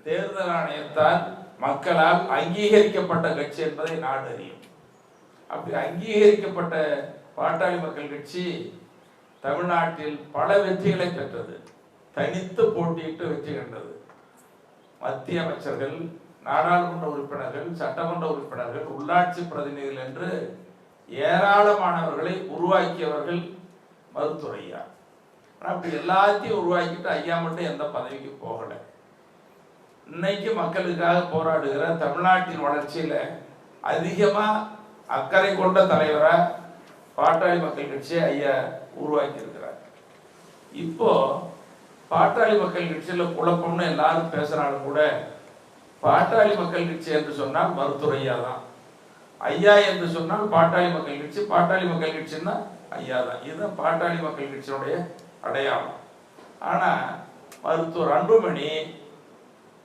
தேர்தல் ஆணையத்தால் மக்களால் அங்கீகரிக்கப்பட்ட கட்சி என்பதை நாடு அறியும். அப்படி அங்கீகரிக்கப்பட்ட பாட்டாளி மக்கள் கட்சி தமிழ்நாட்டில் பல வெற்றிகளை பெற்றது. தனித்து போட்டியிட்டு வெற்றி கண்டது. மத்திய அமைச்சர்கள், நாடாளுமன்ற உறுப்பினர்கள், சட்டமன்ற உறுப்பினர்கள், உள்ளாட்சி பிரதிநிதிகள் என்று ஏராளமானவர்களை உருவாக்கியவர்கள் மருத்துவர் ஐயா. அப்படி எல்லாத்தையும் உருவாக்கிட்டு ஐயா மட்டும் எந்த பதவிக்கு போகலை. இன்னைக்கு மக்களுக்காக போராடுகிற தமிழ்நாட்டின் வளர்ச்சியில அதிகமா அக்கறை கொண்ட தலைவரா பாட்டாளி மக்கள் கட்சியை ஐயா உருவாக்கி இருக்கிறார். இப்போ பாட்டாளி மக்கள் கட்சியில குழப்பம்னு எல்லாரும் பேசுறாலும் கூட பாட்டாளி மக்கள் கட்சி என்று சொன்னால் மருத்துவர் ஐயா தான். ஐயா என்று சொன்னால் பாட்டாளி மக்கள் கட்சி, பாட்டாளி மக்கள் கட்சின்னா ஐயா தான். இதுதான் பாட்டாளி மக்கள் கட்சியினுடைய அடையாளம். ஆனா மருத்துவர் அன்புமணி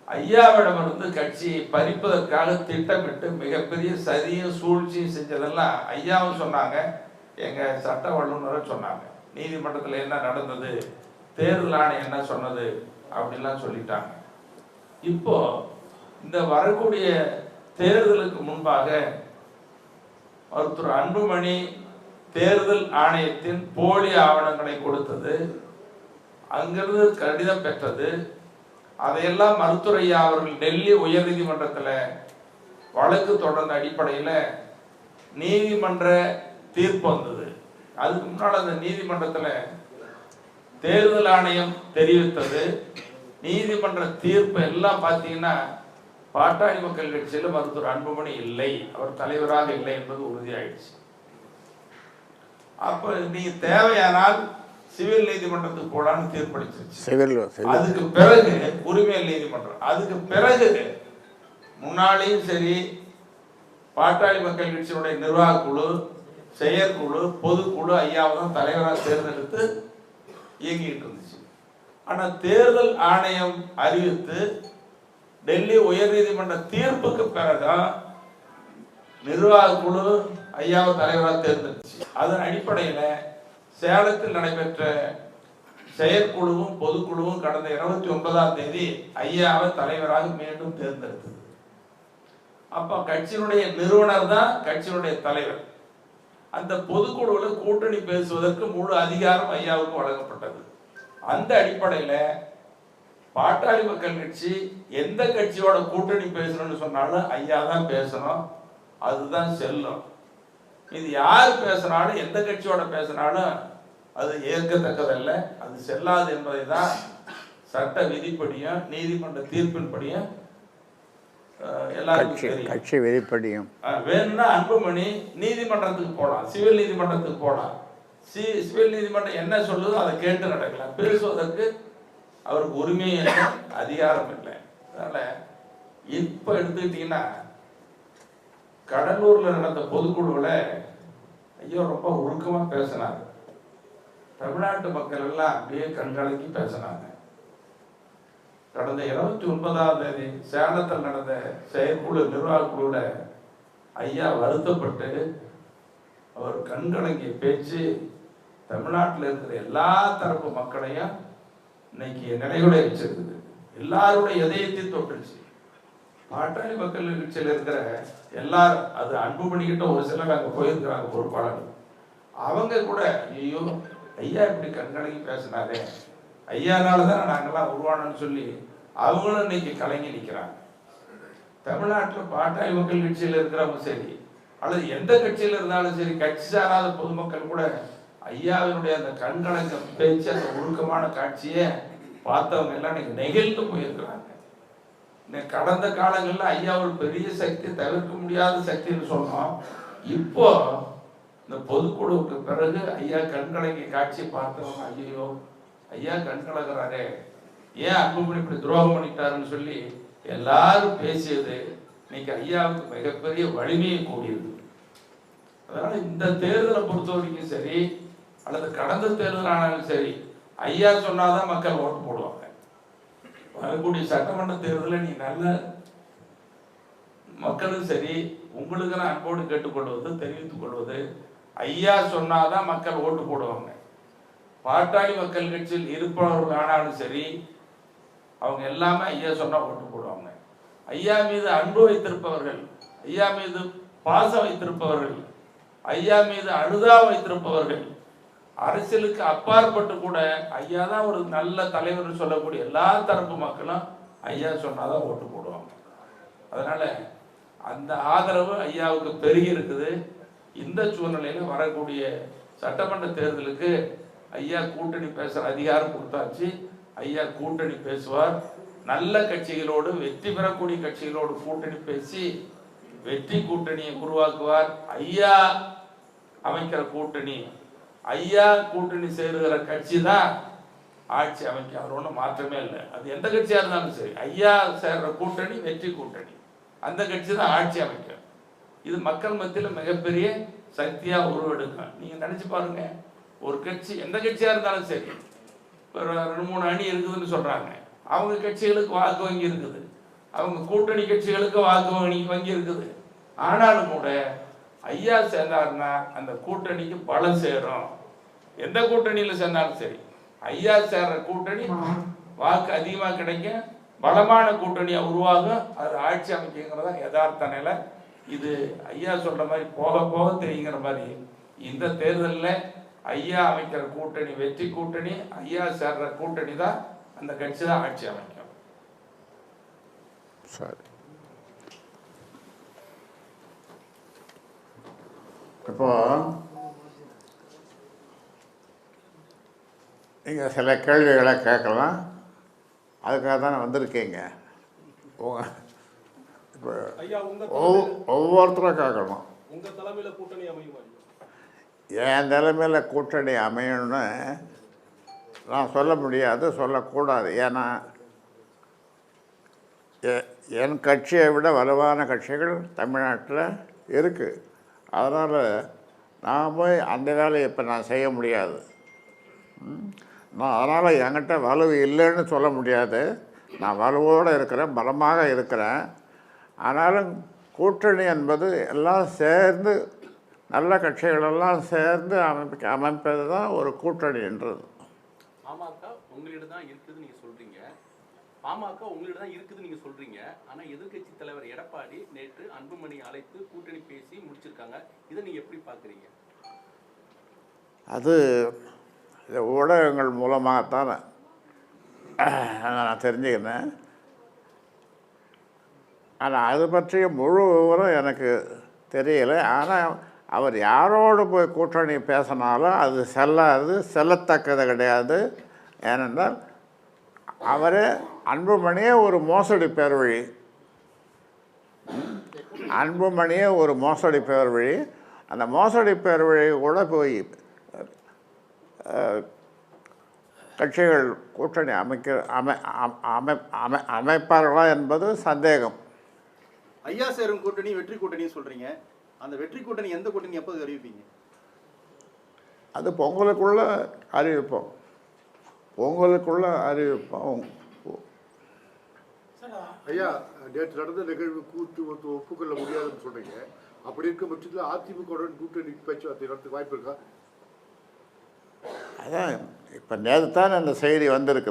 ஐயாவிடமிருந்து கட்சியை பறிப்பதற்காக திட்டமிட்டு மிகப்பெரிய சதியும் சூழ்ச்சியும் செஞ்சதெல்லாம் ஐயாவும் சொன்னாங்க, எங்க சட்ட வல்லுநரும் சொன்னாங்க. நீதிமன்றத்தில் என்ன நடந்தது, தேர்தல் ஆணையம் என்ன சொன்னது அப்படின்லாம் சொல்லிட்டாங்க. இப்போ இந்த வரக்கூடிய தேர்தலுக்கு முன்பாக மருத்துவர் அன்புமணி தேர்தல் ஆணையத்தின் போலி ஆவணங்களை கொடுத்தது, அங்கிருந்து கடிதம் பெற்றது, அதையெல்லாம் மருத்துவர் ஐயா அவர்கள் டெல்லி உயர் நீதிமன்றத்தில் வழக்கு தொடர்ந்த அடிப்படையில் நீதிமன்ற தீர்ப்பு வந்தது. அதுக்கு முன்னால் அந்த நீதிமன்றத்தில் தேர்தல் ஆணையம் தெரிவித்தது, நீதிமன்ற தீர்ப்பு எல்லாம் பார்த்தீங்கன்னா பாட்டாளி மக்கள் கட்சியில் மருத்துவர் அன்புமணி இல்லை, அவர் தலைவராக இல்லை என்பது உறுதியாயிடுச்சு. அப்ப நீங்க தேவையானால் சிவில் நீதிமன்றத்துக்கு போலான்னு தீர்ப்பளிச்சிருச்சு. அதுக்கு பிறகு உரிமையல் நீதிமன்றம், அதுக்கு பிறகு முன்னாலேயும் சரி பாட்டாளி மக்கள் கட்சியினுடைய நிர்வாக குழு, செயற்குழு, பொதுக்குழு ஐயாவை தான் தலைவராக தேர்ந்தெடுத்து இயங்கிட்டு இருந்துச்சு. ஆனா தேர்தல் ஆணையம் அறிவித்து டெல்லி உயர் நீதிமன்ற தீர்ப்புக்கு பிறகுதான் நிர்வாக குழு ஐயாவை தலைவராக தேர்ந்தெடுச்சு. அதன் அடிப்படையில் சேலத்தில் நடைபெற்ற செயற்குழுவும் பொதுக்குழுவும் கடந்த 29ஆம் தேதி ஐயாவை தலைவராக மீண்டும் தேர்ந்தெடுத்தது. அப்ப கட்சியினுடைய நிறுவனர் தான் கட்சியினுடைய தலைவர். அந்த பொதுக்குழுவில் கூட்டணி பேசுவதற்கு முழு அதிகாரம் ஐயாவுக்கு வழங்கப்பட்டது. அந்த அடிப்படையில் பாட்டாளி மக்கள் கட்சி எந்த கட்சியோட கூட்டணி பேசணும்னு சொன்னாலும் ஐயா தான் பேசணும், அதுதான் செல்லும். இது யார் பேசினாலும் எந்த கட்சியோட பேசினாலும் அது ஏற்கத்தக்கதல்ல, அது செல்லாது என்பதை தான் சட்ட விதிப்படியும் நீதிமன்ற தீர்ப்பின்படியும் எல்லாருக்கும் கட்சி விதிப்படியும் வேணும்னா அன்புமணி நீதிமன்றத்துக்கு போகலாம், சிவில் நீதிமன்றத்துக்கு போகலாம். சிவில் நீதிமன்றம் என்ன சொல்லுதோ அதை கேட்டு நடக்கலாம். பேசுவதற்கு அவருக்கு உரிமை இல்லை, அதிகாரம் இல்லை. அதனால இப்ப எடுத்துக்கிட்டீங்கன்னா கடலூர்ல நடந்த பொதுக்குழுவில் ஐயோ ரொம்ப உருக்கமா பேசினாங்க. தமிழ்நாட்டு மக்கள் எல்லாம் அப்படியே கண்கலங்கி பேசினாங்க. கடந்த 29ஆம் தேதி சேலத்தில் நடந்த செயற்குழு நிர்வாக குழுல ஐயா வருத்தப்பட்டு அவர் கண்கலங்கிய பேச்சு தமிழ்நாட்டில் இருக்கிற எல்லா தரப்பு மக்களையும் இன்னைக்கு நிலைகுலை வச்சிருக்குது. எல்லாருடைய இதயத்தை தொட்டுச்சு. பாட்டாளி மக்கள் கட்சியில் இருக்கிற எல்லாரும், அது அன்புமணிக்கிட்ட ஒரு சிலர் அங்கே போயிருக்கிறாங்க பொறுப்பாளர்கள், அவங்க கூட ஐயோ ஐயா இப்படி கண்கலங்கி பேசினாரே, ஐயானால தான் நாங்கெல்லாம் உருவானோன்னு சொல்லி அவங்களும் இன்னைக்கு கலங்கி நிற்கிறாங்க. தமிழ்நாட்டில் பாட்டாளி மக்கள் கட்சியில் இருக்கிறவங்க சரி அல்லது எந்த கட்சியில் இருந்தாலும் சரி, கட்சி சாராத பொதுமக்கள் கூட ஐயாவினுடைய அந்த கண்கலங்க பேச்சு, அந்த உருக்கமான காட்சியை பார்த்தவங்க எல்லாம் இன்னைக்கு நெகிழ்ந்து போயிருக்கிறாங்க. கடந்த காலங்களில் ஐயா ஒரு பெரிய சக்தி, தவிர்க்க முடியாத சக்தின்னு சொன்னோம். இப்போ இந்த பொதுக்குழுவுக்கு பிறகு ஐயா கண்கலங்கி காட்சி பார்த்தவங்க ஐயோ ஐயா கண்கலங்கிறாரே, ஏன் அன்புமணி இப்படி துரோகம் பண்ணிட்டாருன்னு சொல்லி எல்லாரும் பேசியது இன்னைக்கு ஐயாவுக்கு மிகப்பெரிய வலிமையை கூடியது. அதனால இந்த தேர்தலை பொறுத்த வரைக்கும் சரி அல்லது கடந்த தேர்தல் ஆனாலும் சரி, ஐயா சொன்னாதான் மக்கள் ஓட்டு போடுவாங்க. வரக்கூடிய சட்டமன்ற தேர்தலில் நீ நல்ல மக்களும் சரி, உங்களுக்கு நான் அன்போடு கேட்டுக்கொள்வது, தெரிவித்துக் கொள்வது, ஐயா சொன்னாதான் மக்கள் ஓட்டு போடுவாங்க. பாட்டாளி மக்கள் கட்சியில் இருப்பவர்கள் ஆனாலும் சரி, அவங்க எல்லாமே ஐயா சொன்னா ஓட்டு போடுவாங்க. ஐயா மீது அன்பு வைத்திருப்பவர்கள், ஐயா மீது பாசம் வைத்திருப்பவர்கள், ஐயா மீது அனுதா வைத்திருப்பவர்கள், அரசியலுக்கு அப்பாற்பட்டு கூட ஐயா தான் ஒரு நல்ல தலைவர் சொல்லக்கூடிய எல்லா தரப்பு மக்களும் ஐயா சொன்னாதான் ஓட்டு போடுவாங்க. அதனால அந்த ஆதரவு ஐயாவுக்கு பெருகி இருக்குது. இந்த சூழ்நிலையில் வரக்கூடிய சட்டமன்ற தேர்தலுக்கு ஐயா கூட்டணி பேசுகிற அதிகாரம் கொடுத்தாச்சு. ஐயா கூட்டணி பேசுவார். நல்ல கட்சிகளோடு, வெற்றி பெறக்கூடிய கட்சிகளோடு கூட்டணி பேசி வெற்றி கூட்டணியை உருவாக்குவார். ஐயா அமைக்கிற கூட்டணி, ஐயா கூட்டணி சேருகிற கட்சி தான் ஆட்சி அமைக்க. அவர் ஒன்றும் மாற்றமே இல்லை. அது எந்த கட்சியாக இருந்தாலும் சரி, ஐயா சேர்ற கூட்டணி வெற்றி கூட்டணி, அந்த கட்சி தான் ஆட்சி அமைக்கும். இது மக்கள் மத்தியில் மிகப்பெரிய சக்தியாக உருவெடுக்கும். நீங்கள் நினச்சி பாருங்க, ஒரு கட்சி எந்த கட்சியாக இருந்தாலும் சரி, ஒரு 2-3 அணி இருக்குதுன்னு சொல்கிறாங்க. அவங்க கட்சிகளுக்கு வாக்கு வங்கி இருக்குது, அவங்க கூட்டணி கட்சிகளுக்கு வாக்கு வங்கி இருக்குது. ஆனாலும் கூட ஐயா சேர்ந்தாருன்னா அந்த கூட்டணிக்கு பலம் சேரும். எந்த கூட்டணியில் சேர்ந்தாலும் சரி, ஐயா சேர்ற கூட்டணி வாக்கு அதிகமாக கிடைக்கும், பலமான கூட்டணியாக உருவாகும், அது ஆட்சி அமைக்குங்கிறதா யதார்த்த நிலை. இது ஐயா சொல்ற மாதிரி போக போக தெரியுங்கிற மாதிரி இந்த தேர்தலில் ஐயா அமைக்கிற கூட்டணி வெற்றி கூட்டணி, ஐயா சேர்ற கூட்டணி தான் அந்த கட்சி தான் ஆட்சி அமைக்கும். சரி, இப்போ நீங்கள் சில கேள்விகளை கேட்கலாம், அதுக்காக தானே வந்திருக்கீங்க. இப்போ ஒவ்வொருத்தரும் கேட்கணும். உங்கள் தலைமையில் கூட்டணி அமையுமா? என் தலைமையில் கூட்டணி அமையணும்னு நான் சொல்ல முடியாது, சொல்லக்கூடாது. ஏன்னா என் கட்சியை விட வலுவான கட்சிகள் தமிழ்நாட்டில் இருக்குது. அதனால் நான் போய் அந்த வேலையை இப்போ நான் செய்ய முடியாது. அதனால் என்கிட்ட வலு இல்லைன்னு சொல்ல முடியாது. நான் வலுவோடு இருக்கிறேன், பலமாக இருக்கிறேன். ஆனாலும் கூட்டணி என்பது எல்லாம் சேர்ந்து, நல்ல கட்சிகளெல்லாம் சேர்ந்து அமைப்பது தான் ஒரு கூட்டணின்றது. பாமக உங்களிடம் தான் இருக்குது நீங்கள் சொல்கிறீங்க, பாமக உங்களிடம் தான் இருக்குது நீங்கள் சொல்கிறீங்க. ஆனால் எதிர்கட்சி தலைவர் எடப்பாடி நேற்று அன்புமணி அழைத்து கூட்டணி பேசி முடிச்சிருக்காங்க. இதை நீங்கள் எப்படி பார்க்குறீங்க? அது ஊடகங்கள் மூலமாகத்தான் நான் தெரிஞ்சுக்கினேன். ஆனால் அது பற்றிய முழு விவரம் எனக்கு தெரியலை. ஆனால் அவர் யாரோடு போய் கூட்டணி பேசினாலும் அது செல்லத்தக்கது கிடையாது. ஏனென்றால் அவரே அன்புமணியே ஒரு மோசடி பேர் வழி, அன்புமணியே ஒரு மோசடி பேர் வழி. அந்த மோசடி பேர் வழி கூட போய் கட்சிகள் கூட்டணி அமைப்பார்களா என்பது சந்தேகம். ஐயா சேரும் கூட்டணி வெற்றி கூட்டணி சொல்றீங்க. அந்த வெற்றி கூட்டணி எந்த கூட்டணி எப்போது அறிவிப்பீங்க? அது பொங்கலுக்குள்ள அறிவிப்போம். ஐயா, நேற்று நடந்த நிகழ்வு ஒப்புக்கொள்ள முடியாதுன்னு சொல்றீங்க. அப்படி இருக்க பட்சத்தில் அதிமுகவுடன் கூட்டணி பேச்சுவார்த்தை நடத்த வாய்ப்பு இருக்கா? அதான் இப்போ நேற்று தான் அந்த செய்தி வந்திருக்கு.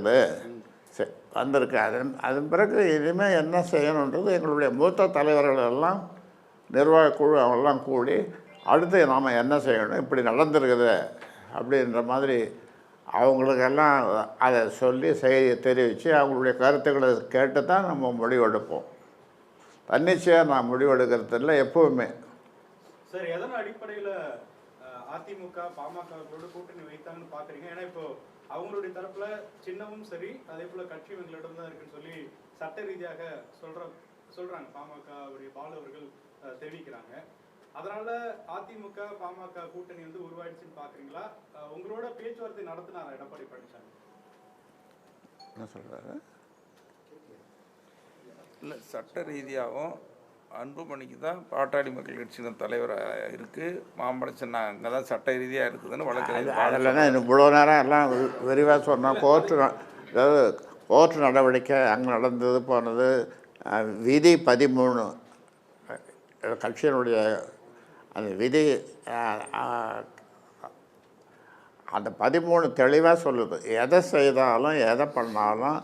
அதன் பிறகு இனிமேல் என்ன செய்யணுன்றது எங்களுடைய மூத்த தலைவர்கள் எல்லாம், நிர்வாக குழு அவங்கெல்லாம் கூடி அடுத்து நாம் என்ன செய்யணும், இப்படி நடந்திருக்குது அப்படின்ற மாதிரி அவங்களுக்கெல்லாம் அதை சொல்லி செய்தியை தெரிவித்து அவங்களுடைய கருத்துக்களை கேட்டு தான் நம்ம முடிவெடுப்போம். தன்னிச்சையாக நான் முடிவெடுக்கிறதில்ல எப்போவுமே. சார், எதன் அடிப்படையில் அதிமுக பாமகவோடு கூட்டணி வைத்தாங்கன்னு பார்க்குறீங்க? ஏன்னா இப்போ அவங்களுடைய தரப்புல சின்னமும் சரி, அதே போல கட்சி எங்களிடம் தான் இருக்குன்னு சொல்லி சட்ட ரீதியாக சொல்றாங்க. பாமகவுடைய பாலு அவர்கள் தெரிவிக்கிறாங்க. அதனால அதிமுக பாமக கூட்டணி வந்து உருவாயிடுச்சுன்னு பாக்குறீங்களா? உங்களோட பேச்சுவார்த்தை நடத்தினாரா எடப்பாடி பழனிசாமி? என்ன சொல்றாரு? இல்லை, சட்ட ரீதியாகவும் அன்புமணிக்கு தான் பாட்டாளி மக்கள் கட்சியின் தலைவராக இருக்குது. மாம்பழச்சன்னா அங்கே தான் சட்ட ரீதியாக இருக்குதுன்னு வழக்கு. அதில்னா இவ்வளோ நேரம் எல்லாம் விரிவாக சொன்னால் கோர்ட்டு நடவடிக்கை அங்கே நடந்தது போனது. விதி 13 கட்சியினுடைய அந்த விதி, அந்த 13 தெளிவாக சொல்லுது. எதை செய்தாலும் எதை பண்ணாலும்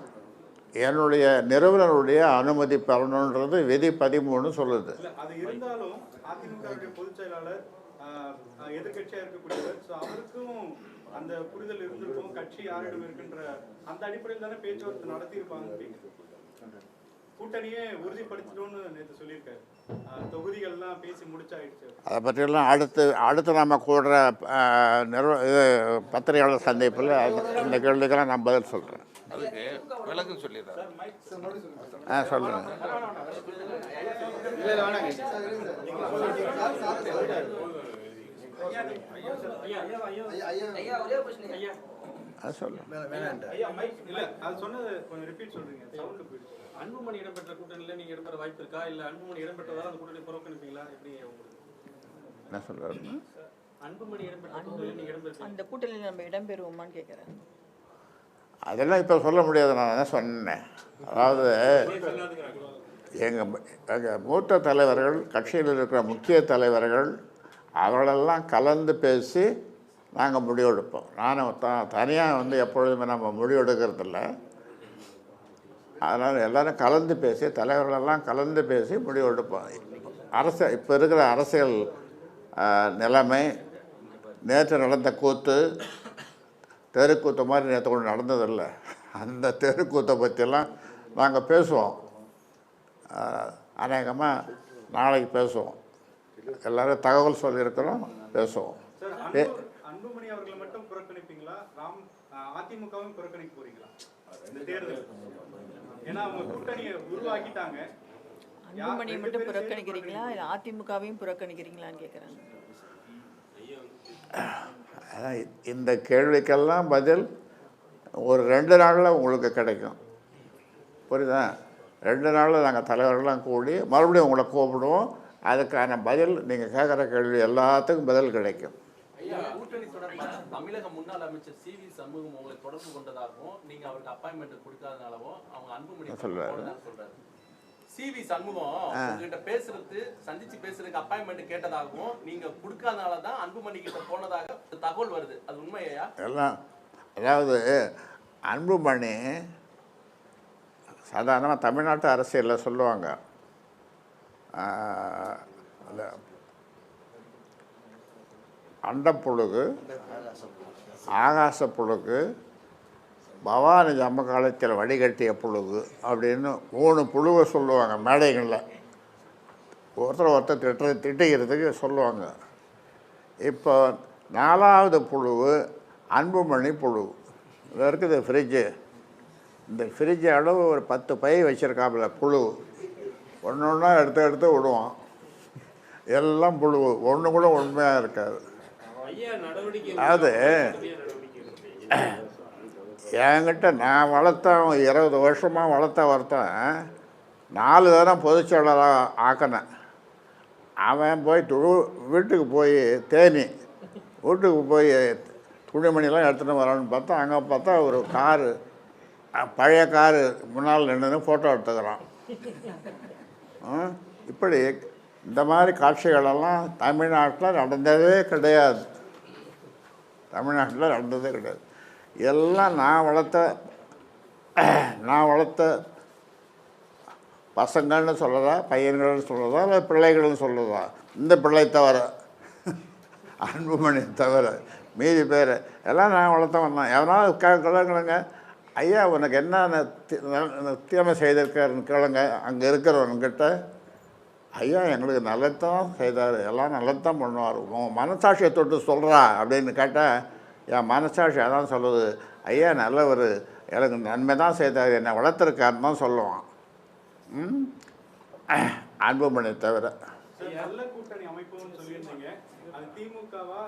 என்னுடைய நிறுவனருடைய அனுமதி பெறணுன்றது விதி 13 சொல்லுது. இல்ல அது இருந்தாலும் அதிமுகவுடைய பொதுச் செயலாளர் எதிர்கட்சியா இருக்கக்கூடியவர், ஸோ அவருக்கும் அந்த புரிதல் இருந்திருக்கும், கட்சி யாரிடம் இருக்கின்ற அந்த அடிப்படையில் தானே பேச்சுவார்த்தை நடத்தியிருப்பாங்க. கூட்டணியே உறுதிப்படுத்திட்டோம்னு நேற்று சொல்லியிருக்காரு. தொகுதிகள்லாம் பேசி முடிச்சாயிடுச்சு. அதை பற்றியெல்லாம் அடுத்து நம்ம கூடுற இது பத்திரிகையாளர் சந்திப்பில் இந்த கேள்விக்கெல்லாம் நான் பதில் சொல்கிறேன். அதுக்கு விளக்கம் சொல்லிடுறேன். சொல்கிறேன். அன்புமணி இடம்பெற்ற கூட்டணியில நீங்க இடம்பெற வாய்ப்பு இருக்கா, இல்ல அன்புமணி இடம்பெற்றதால அந்த கூட்டணி புறக்கணிப்பீங்களா, எப்படி என்ன சொல்றாரு? அன்புமணி இடம்பெற்ற கூட்டணியில நீங்க இடம்பெற்ற அந்த கூட்டணியில் நம்ம இடம்பெறுவோமான்னு கேட்குறேன். அதெல்லாம் இப்போ சொல்ல முடியாது. நான் என்ன சொன்னேன், அதாவது எங்கள் மூத்த தலைவர்கள், கட்சியில் இருக்கிற முக்கிய தலைவர்கள் அவர்களெல்லாம் கலந்து பேசி நாங்கள் முடிவெடுப்போம். நானும் தனியாக எப்பொழுதுமே நம்ம முடிவெடுக்கிறதில்ல. அதனால் எல்லோரும் கலந்து பேசி, தலைவர்களெல்லாம் கலந்து பேசி முடிவெடுப்போம். இப்போ இருக்கிற அரசியல் நிலைமை, நேற்று நடந்த கூத்து தெருக்கூத்த மாதிரி நேற்று ஒன்று நடந்ததில்லை. அந்த தெருக்கூத்தை பற்றியெல்லாம் நாங்கள் பேசுவோம். அநேகமாக நாளைக்கு பேசுவோம். எல்லோரும் தகவல் சொல்லியிருக்கிறோம், பேசுவோம். அன்புமணி அவர்களை மட்டும் புறக்கணிப்பீங்களா, அதிமுகவும் புறக்கணிக்க போறீங்களா இந்த தேர்தல்? ஏன்னா அவங்க கூட்டணியை உருவாக்கிட்டாங்க. அன்புமணியை மட்டும் புறக்கணிக்கிறீங்களா, இல்லை அதிமுகவையும் புறக்கணிக்கிறீங்களான்னு கேட்குறாங்க. இந்த கேள்விக்கெல்லாம் பதில் ஒரு 2 நாளில் உங்களுக்கு கிடைக்கும். புரியுதா? 2 நாளில் நாங்கள் தலைவர்கள்லாம் கூடி மறுபடியும் உங்களை கூப்பிடுவோம். அதுக்கான பதில் நீங்கள் கேட்குற கேள்வி எல்லாத்துக்கும் பதில் கிடைக்கும். கூட்டணி தொடர்பாக தமிழக முன்னாள் அமைச்சர் CV சண்முகம் உங்களை தொடர்பு கொண்டதாகவும், நீங்க அவருக்கு அப்பாயின்மெண்ட் கொடுக்காதனாலவும் அவங்க அன்புமணி சொல்றாரு. CV சண்முகம் உங்ககிட்ட சந்திச்சு பேசுறதுக்கு அப்பாயின்மெண்ட் கேட்டதாகவும், நீங்க கொடுக்காதனால தான் அன்புமணி கிட்ட போனதாக தகவல் வருது. அது உண்மையா? எல்லாம் அதாவது அன்புமணி சாதாரணமாக தமிழ்நாட்டு அரசியலில் சொல்லுவாங்க, அண்டப்புழுகு, ஆகாச புழுகு, பவானி ஜம்ம காலத்தில் வடிகட்டிய புழுகு அப்படின்னு 3 புழுவை சொல்லுவாங்க மேடைகளில். ஒருத்தர் திட்டுகிறதுக்கு சொல்லுவாங்க. இப்போ 4வது புழுவு அன்புமணி புழு. இது இருக்குது ஃப்ரிட்ஜு. இந்த ஃப்ரிட்ஜ் அளவு ஒரு 10 பை வச்சுருக்காப்புல புழு. ஒன்று எடுத்து விடுவான். எல்லாம் புழு, ஒன்று கூட உண்மையாக இருக்காது. அது என்கிட்ட நான் வளர்த்தேன், 20 வருஷமாக வளர்த்தேன். 4 தரம் பொதுச்செயலாளராக ஆக்கினேன். அவன் போய் வீட்டுக்கு போய் வீட்டுக்கு போய் துணிமணிலாம் எடுத்துகிட்டு வரான்னு பார்த்தா, அங்கே பார்த்தா ஒரு காரு, பழைய காரு முன்னால் நின்று ஃபோட்டோ எடுத்துக்கிறான். இப்படி இந்த மாதிரி காட்சிகளெல்லாம் தமிழ்நாட்டில் நடந்ததே கிடையாது. எல்லாம் நான் வளர்த்த பசங்கள்னு சொல்லுறதா, பையன்கள்னு சொல்லுறதா, இல்லை பிள்ளைகள்னு சொல்லுறதா? இந்த பிள்ளை தவிர, அன்புமணி தவிர மீதி பேர் எல்லாம் நான் வளர்த்தவன் தான். எவனாவது கேட்கலங்க, ஐயா உனக்கு என்ன தீமை செய்திருக்காருன்னு கேளுங்க. அங்கே இருக்கிறவன்கிட்ட, ஐயா எங்களுக்கு நல்லதான் செய்தார், எல்லாம் நல்லதான் பண்ணுவார், உன் மனசாட்சியை தொட்டு சொல்கிறா அப்படின்னு கேட்டால், என் மனசாட்சி அதான் சொல்லுது, ஐயா நல்லவர், எனக்கு நன்மை தான் செய்தார், என்னை வளர்த்துருக்காருன்னு தான் சொல்லுவான். அன்புமணி தவிர. நல்ல கூட்டணி அமைப்புன்னு சொல்லியிருந்தீங்க, அது திமுகவா?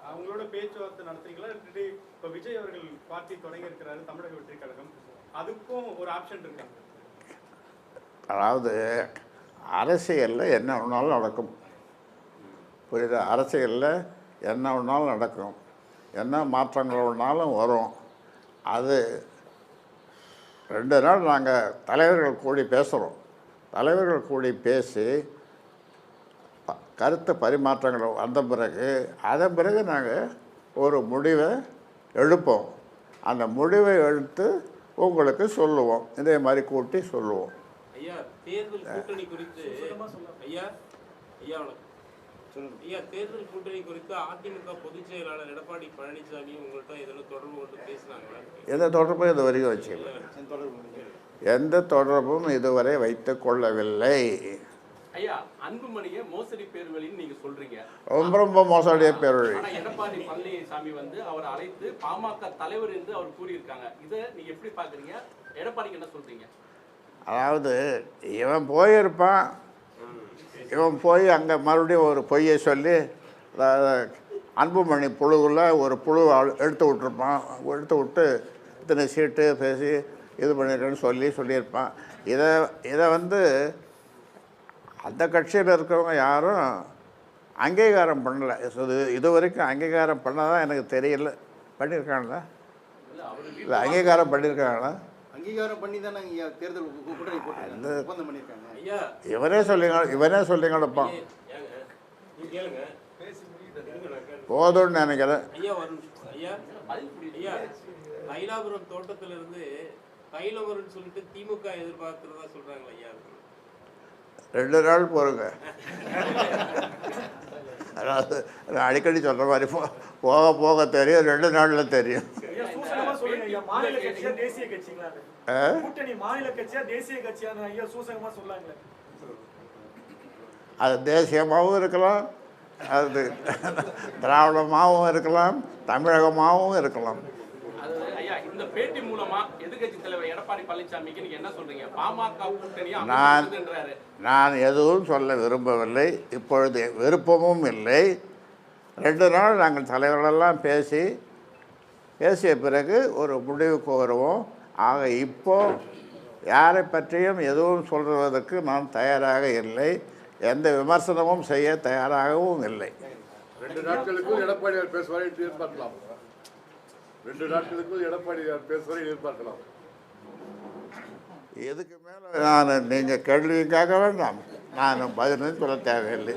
அவங்களோட பேச்சுவார்த்தை நடத்துறீங்களா? இப்போ விஜய் அவர்கள் பார்ட்டி தொடங்கி இருக்கிறாரு, தமிழக வெற்றி கழகம், அதுக்கும் ஒரு ஆப்ஷன் இருக்கா? அதாவது அரசியலில் என்ன ஒன்றாலும் நடக்கும். புரியுதா? அரசியலில் என்ன ஒன்றாலும் நடக்கும், என்ன மாற்றங்கள் ஒன்றாலும் வரும். அது 2 நாள் நாங்கள் தலைவர்கள் கூடி பேசுகிறோம். தலைவர்கள் கூடி பேசி கருத்து பரிமாற்றங்கள் வந்த பிறகு அதன் பிறகு நாங்கள் ஒரு முடிவை எடுப்போம். அந்த முடிவை எடுத்து உங்களுக்கு சொல்லுவோம், இதே மாதிரி கூட்டி சொல்லுவோம். ஐயா தேர்தல் கூட்டணி குறித்து ஐயா ஐயா வணக்கம். ஐயா தேர்தல் கூட்டணி குறித்து அதிமுக பொதுச் செயலாளர் எடப்பாடி பழனிசாமி உங்கள்கிட்ட எதில் தொடர்பு கொண்டு பேசினாங்களா? எந்த தொடர்பும் இது வரைக்கும் வச்சுக்கல. எந்த தொடர்பும் இதுவரை வைத்துக் கொள்ளவில்லை. ஐயா அன்புமணியை மோசடி பேர்வழின்னு நீங்க சொல்றீங்க. ரொம்ப ரொம்ப மோசடிய பேர்வழி. ஆனா எடப்பாடி பழனிசாமி வந்து அவரை அழைத்து பாமக தலைவர் என்று அவர் கூறியிருக்காங்க. இதை நீங்க எப்படி பாக்குறீங்க? எடப்பாடிக்கு என்ன சொல்றீங்க? அதாவது இவன் போயிருப்பான், இவன் போய் அங்கே மறுபடியும் ஒரு பொய்யை சொல்லி அன்புமணி புழுவில் ஒரு புழு எடுத்து விட்டுருப்பான். எடுத்து விட்டு இத்தனை சீட்டு பேசி இது பண்ணிருக்கேன்னு சொல்லியிருப்பான். இதை வந்து அந்த கட்சியில் இருக்கிறவங்க யாரும் அங்கீகாரம் பண்ணலை. இது வரைக்கும் அங்கீகாரம் பண்ணதான் எனக்கு தெரியல. பண்ணியிருக்காங்களா? இல்லை அங்கீகாரம் பண்ணியிருக்காங்களா? அங்கீகாரம் பண்ணி தான் நாங்கள் தேர்தல் கூட்டணி ஒப்பந்தம் பண்ணியிருக்காங்க. ஐயா இவனே சொல்லிங்கப்பா போதும்னு நினைக்கிறேன். ஐயா வரும் ஐயா ஐயா தைலாபுரம் தோட்டத்திலிருந்து தைலம் வரும்னு சொல்லிட்டு திமுக எதிர்பார்க்கிறதா சொல்றாங்களா ஐயா? 2 நாள் போருங்க. அதாவது நான் அடிக்கடி சொல்கிற மாதிரி போக போக தெரியும், 2 நாளில் தெரியும். அது தேசியமாகவும் இருக்கலாம், அது திராவிடமாகவும் இருக்கலாம், தமிழகமாகவும் இருக்கலாம். ஐயா இந்த பேட்டி மூலமா எதிர்க்கட்சி தலைவர் எடப்பாடி பழனிசாமிக்கு நீங்க என்ன சொல்றீங்க? பாமக கூட்டணியா நான் எதுவும் சொல்ல விரும்பவில்லை, இப்பொழுது விருப்பமும் இல்லை. 2 நாள் நாங்கள் தலைவர்களெல்லாம் பேசிய பிறகு ஒரு முடிவுக்கு வருவோம். ஆக இப்போ யாரை பற்றியும் எதுவும் சொல்வதற்கு நான் தயாராக இல்லை, எந்த விமர்சனமும் செய்ய தயாராகவும் இல்லை. 2 நாட்களுக்குள் எடப்பாடியார் பேசுவார் என்று எதிர்பார்க்கலாம். 2 நாட்களுக்குள் எடப்பாடியார் பேசுவார் எதிர்பார்க்கலாம். இதுக்கு மேலே நீங்கள் கேள்வி கேட்க வேண்டாம், நான் பதிலும் சொல்ல தேவையில்லை.